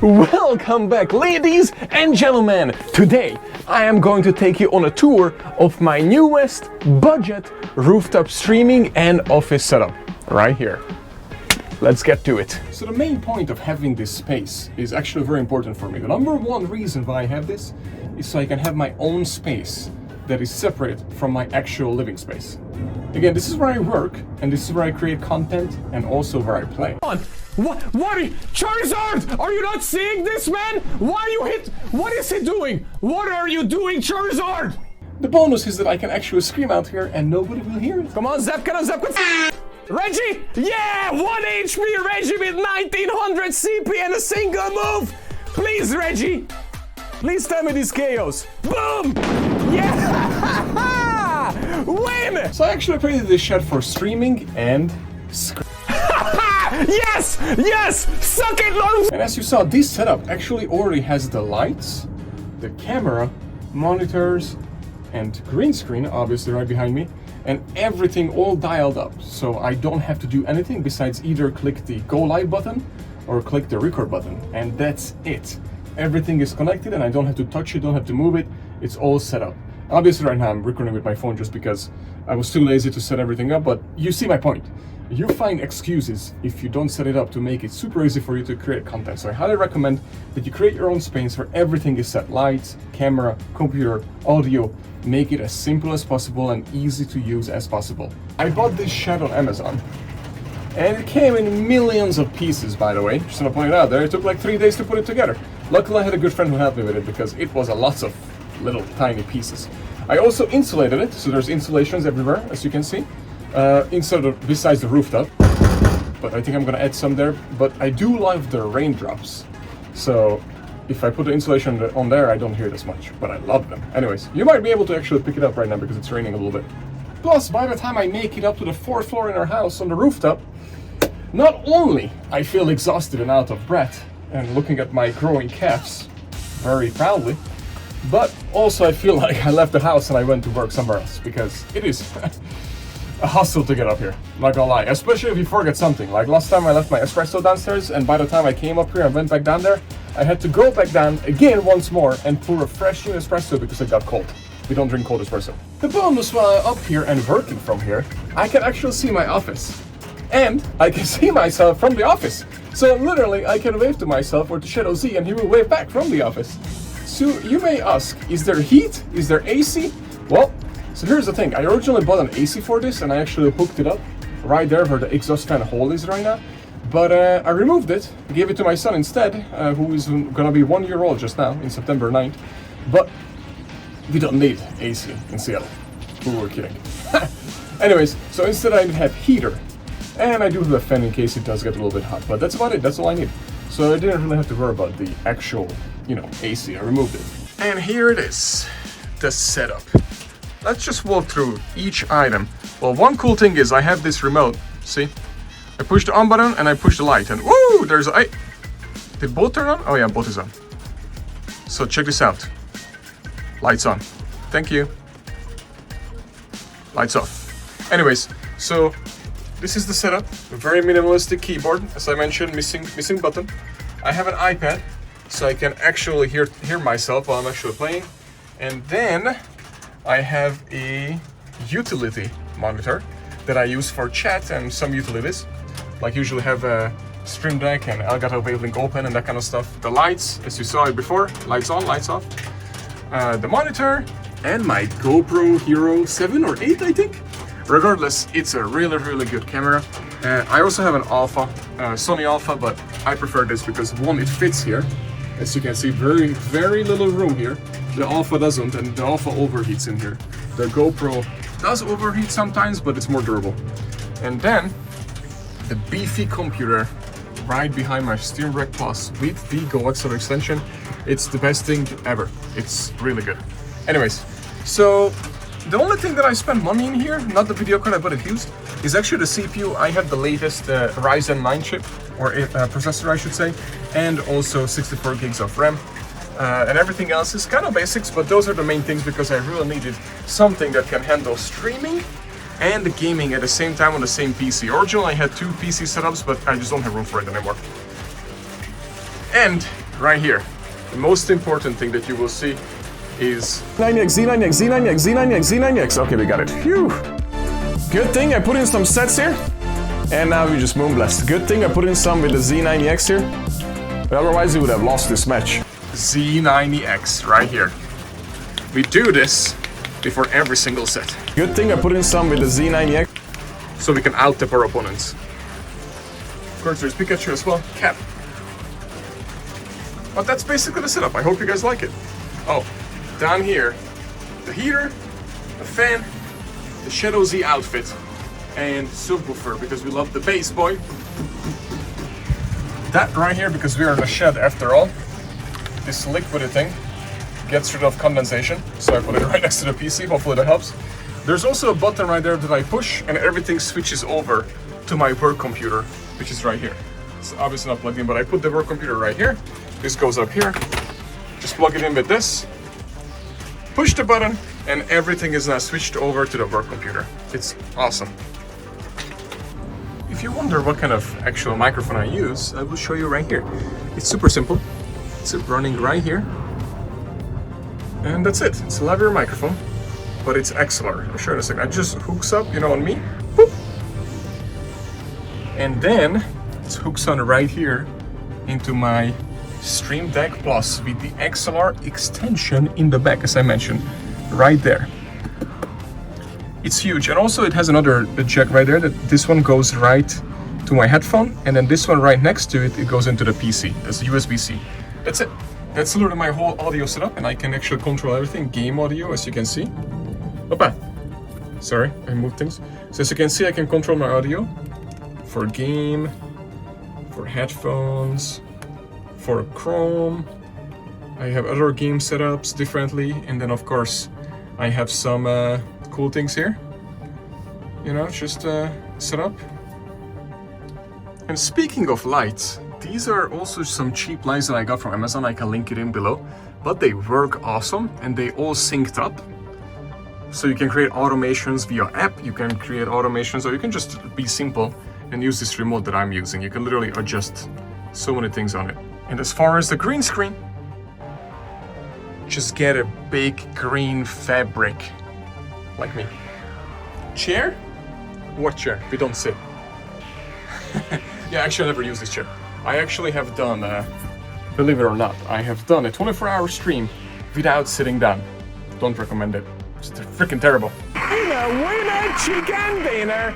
Welcome back, ladies and gentlemen! Today I am going to take you on a tour of my newest budget rooftop streaming and office setup right here. Let's get to it. So the main point of having this space is actually very important for me. The number one reason why I have this is so I can have my own space that is separate from my actual living space. Again, this is where I work, and this is where I create content, and also where I play. What Charizard? Are you not seeing this, man? Why you hit? What is he doing? What are you doing, Charizard? The bonus is that I can actually scream out here and nobody will hear it. Come on, Zepka, Reggie! Yeah! 1 HP Reggie with 1900 CP and a single move! Please, Reggie! Please tell me this chaos. Boom! Yeah! Win! So I actually created this shed for streaming and Yes! Yes! Suck it, Lars! And as you saw, this setup actually already has the lights, the camera, monitors, and green screen, obviously right behind me, and everything all dialed up. So I don't have to do anything besides either click the go live button or click the record button. And that's it. Everything is connected and I don't have to touch it, don't have to move it. It's all set up. Obviously right now I'm recording with my phone just because I was too lazy to set everything up, but you see my point. You find excuses if you don't set it up to make it super easy for you to create content. So I highly recommend that you create your own space where everything is set. Lights, camera, computer, audio. Make it as simple as possible and easy to use as possible. I bought this shed on Amazon. And it came in millions of pieces, by the way. Just want to point it out there. It took like 3 days to put it together. Luckily I had a good friend who helped me with it because it was a lot of little tiny pieces. I also insulated it, so there's insulations everywhere, as you can see. Besides the rooftop, but I think I'm gonna add some there. But I do love the raindrops, so if I put the insulation on there, I don't hear it as much, but I love them. Anyways, you might be able to actually pick it up right now because it's raining a little bit. Plus, by the time I make it up to the 4th floor in our house on the rooftop, not only I feel exhausted and out of breath and looking at my growing calves very proudly, but also I feel like I left the house and I went to work somewhere else because it is a hustle to get up here, not gonna lie, especially if you forget something. Like last time I left my espresso downstairs, and by the time I came up here and went back down there, I had to go back down again once more and pour a fresh new espresso because it got cold. We don't drink cold espresso. The bonus while I'm up here and working from here, I can actually see my office. And I can see myself from the office. So literally I can wave to myself or to shadowZ and he will wave back from the office. So you may ask, is there heat? Is there AC? Well, so here's the thing, I originally bought an AC for this and I actually hooked it up right there where the exhaust fan hole is right now. But I removed it, gave it to my son instead, who is gonna be 1 year old just now, in September 9th. But we don't need AC in Seattle. We were kidding. Anyways, so instead I have heater. And I do have a fan in case it does get a little bit hot, but that's about it, that's all I need. So I didn't really have to worry about the actual, AC, I removed it. And here it is, the setup. Let's just walk through each item. Well, one cool thing is I have this remote, see? I push the on button and I push the light and woo, there's a... Did both turn on? Oh yeah, both is on. So check this out. Lights on. Thank you. Lights off. Anyways, so this is the setup. A very minimalistic keyboard, as I mentioned, missing button. I have an iPad, so I can actually hear myself while I'm actually playing. And then I have a utility monitor that I use for chat and some utilities. Like usually have a Stream Deck and Elgato Wavelink open and that kind of stuff. The lights, as you saw it before, lights on, lights off. The monitor and my GoPro Hero 7 or 8, I think. Regardless, it's a really, really good camera. I also have an Alpha, Sony Alpha, but I prefer this because one, it fits here. As you can see, very, very little room here. The Alpha doesn't, and the Alpha overheats in here. The GoPro does overheat sometimes, but it's more durable. And then, the beefy computer right behind my Steam Deck Plus with the GoXLR extension. It's the best thing ever. It's really good. Anyways, so the only thing that I spent money in here, not the video card I bought it used, is actually the CPU. I have the latest Ryzen 9 chip, or processor I should say, and also 64 gigs of RAM. And everything else is kind of basics, but those are the main things because I really needed something that can handle streaming and gaming at the same time on the same PC. Originally I had 2 PC setups, but I just don't have room for it anymore. And right here. The most important thing that you will see is Z9X, Z9X, Z9X, Z9X, Z9X. Okay, we got it. Phew. Good thing I put in some sets here, and now we just moonblast. Good thing I put in some with the Z90X here, but otherwise we would have lost this match. Z90X right here. We do this before every single set. Good thing I put in some with the Z90X, so we can out-tap our opponents. Of course, there's Pikachu as well. Cap. But that's basically the setup. I hope you guys like it. Oh, down here, the heater, the fan, the shadowZ outfit, and subwoofer because we love the bass, boy. That right here because we are in a shed after all. This liquidy thing gets rid of condensation, so I put it right next to the PC. Hopefully that helps. There's also a button right there that I push, and everything switches over to my work computer, which is right here. It's obviously not plugged in, but I put the work computer right here. This goes up here. Just plug it in with this. Push the button, and everything is now switched over to the work computer. It's awesome. If you wonder what kind of actual microphone I use, I will show you right here. It's super simple. It's running right here. And that's it. It's a lavalier microphone, but it's XLR. I'll show you in a second. It just hooks up, you know, on me. Boop. And then it hooks on right here into my Stream Deck Plus with the XLR extension in the back, as I mentioned, right there. It's huge, and also it has another jack right there. That this one goes right to my headphone, and then this one right next to it, it goes into the PC. That's USB-C. That's it. That's literally my whole audio setup, and I can actually control everything. Game audio, as you can see. Opa! Sorry, I moved things. So as you can see, I can control my audio for game, for headphones, for Chrome. I have other game setups differently, and then of course I have some cool things here. You know, just set up. And speaking of lights, these are also some cheap lights that I got from Amazon. I can link it in below, but they work awesome and they all synced up. So you can create automations via app, you can create automations, or you can just be simple and use this remote that I'm using. You can literally adjust so many things on it. And as far as the green screen, just get a big green fabric, like me. Chair? What chair? We don't sit. Yeah, actually I never use this chair. I actually have done, believe it or not, I have done a 24-hour stream without sitting down. Don't recommend it. It's freaking terrible. Winner, chicken dinner!